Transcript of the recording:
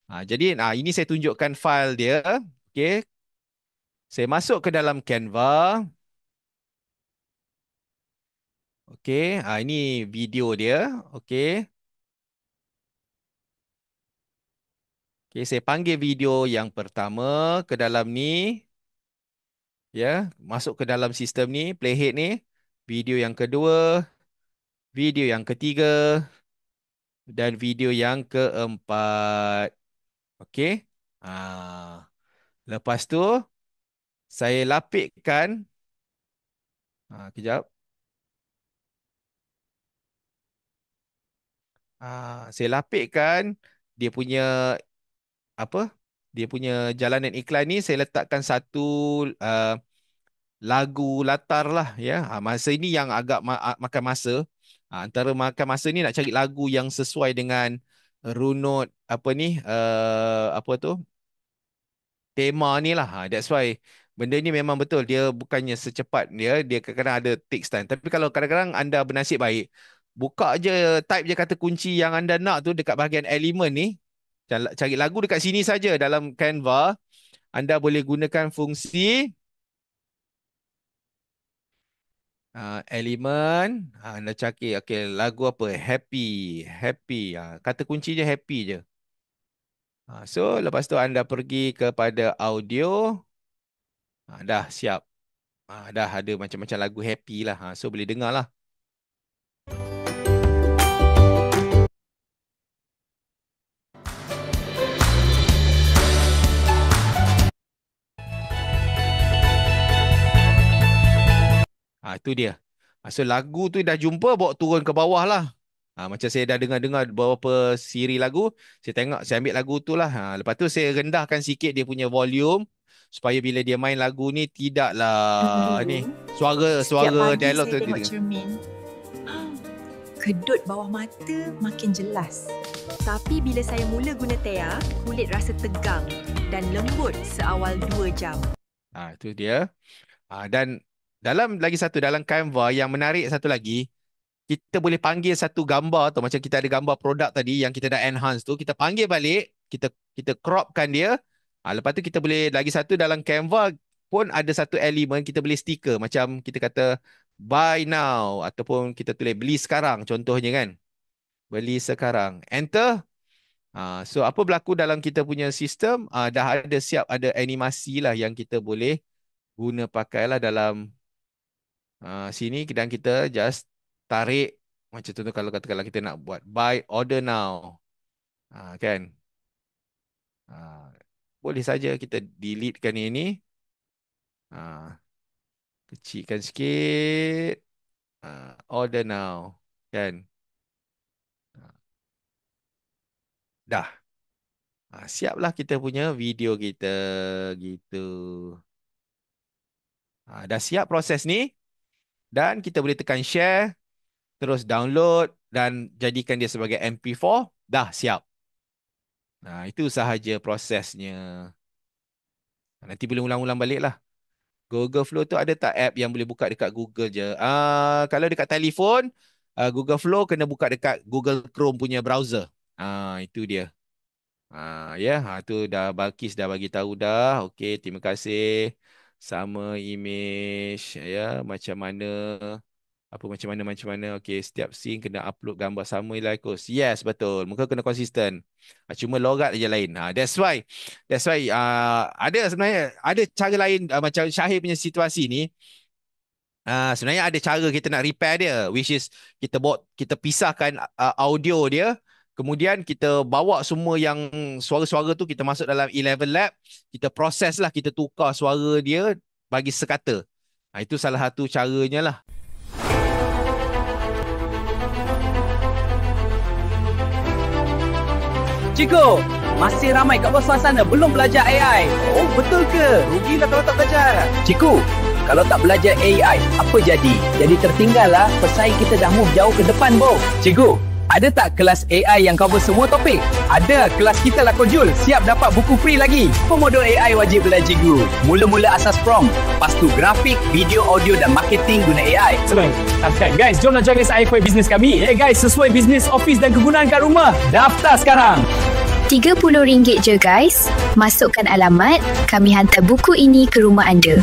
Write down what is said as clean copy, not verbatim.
Jadi ini saya tunjukkan file dia. Okey. Saya masuk ke dalam Canva. Okey. Ini video dia. Okey. Okey, saya panggil video yang pertama ke dalam ni. Ya, masuk ke dalam sistem ni, playhead ni. Video yang kedua, video yang ketiga, dan video yang keempat. Okey. Lepas tu saya lapikkan. Kejap. Saya lapikkan dia punya apa? Dia punya jalanan iklan ni saya letakkan satu uh, lagu latar lah ya. Masa ini yang agak makan masa. Antara makan masa ni nak cari lagu yang sesuai dengan runut apa ni apa tu? Tema ni lah. That's why benda ni memang betul. Dia bukannya secepat dia kadang-kadang ada takes time. Tapi kalau kadang-kadang anda bernasib baik, buka je, type je kata kunci yang anda nak tu dekat bahagian elemen ni. Cari lagu dekat sini saja dalam Canva. Anda boleh gunakan fungsi elemen. Anda cari, okay, lagu apa? Happy. Happy. Kata kunci je happy je. So, lepas tu anda pergi kepada audio. Dah siap. Dah ada macam-macam lagu happy lah. So, boleh dengar lah. Itu dia. So, lagu tu dah jumpa, bawa turun ke bawah lah. Macam saya dah dengar-dengar beberapa siri lagu, saya tengok, saya ambil lagu tu lah. Lepas tu saya rendahkan sikit dia punya volume supaya bila dia main lagu ni tidaklah ni suara dialog tu. Setiap pagi saya tengok cermin, kedut bawah mata makin jelas. Tapi bila saya mula guna Thea, kulit rasa tegang dan lembut seawal 2 jam. Itu dia. Dan dalam Canva yang menarik satu lagi, kita boleh panggil satu gambar tu, macam kita ada gambar produk tadi yang kita dah enhance tu, kita panggil balik, kita cropkan dia. Lepas tu kita boleh lagi satu dalam Canva pun ada satu elemen kita boleh stiker, macam kita kata buy now ataupun kita tulis beli sekarang contohnya kan. Beli sekarang. Enter. So apa berlaku dalam kita punya sistem, dah ada siap ada animasi lah yang kita boleh guna pakailah dalam sini, dan kita just tarik macam tu kalau katakanlah kita nak buat buy order now. Kan? Boleh saja kita deletekan ini. Kecilkan sikit. Order now. Kan? Dah. Siaplah kita punya video kita gitu. Dah siap proses ni. Dan kita boleh tekan share, terus download dan jadikan dia sebagai MP4. Dah siap. Itu sahaja prosesnya. Nanti boleh ulang-ulang balik lah. Google Flow tu ada tak app yang boleh buka dekat Google je? Kalau dekat telefon, Google Flow kena buka dekat Google Chrome punya browser. Itu dia. Tu dah Balkis dah bagi tahu dah. Okey, terima kasih. Sama image ya, macam mana. Okey, setiap scene kena upload gambar sama lah ikut. Yes, betul. Muka kena konsisten. Cuma logat aja lain. That's why ada sebenarnya ada cara lain macam Syahir punya situasi ni. Sebenarnya ada cara kita nak repair dia, which is kita pisahkan audio dia. Kemudian kita bawa semua yang suara-suara tu kita masuk dalam 11 Lab, kita proses lah, kita tukar suara dia bagi sekata. Itu salah satu caranya lah. Cikgu, masih ramai kat luar sana belum belajar AI. Oh, betul ke? Rugilah kalau tak belajar. Cikgu, kalau tak belajar AI, apa jadi? Jadi tertinggal lah, pesaing kita dah move jauh ke depan, bro. Cikgu, ada tak kelas AI yang cover semua topik? Ada, kelas kita lah Kojul. Siap dapat buku free lagi. Pemodul AI wajib belajar cikgu. Mula-mula asas prompt. Lepas tu grafik, video, audio dan marketing guna AI. Sebab, guys, jom nak join SIFY bisnes kami. Guys, sesuai bisnes office dan kegunaan kat rumah. Daftar sekarang. RM30 je guys. Masukkan alamat, kami hantar buku ini ke rumah anda.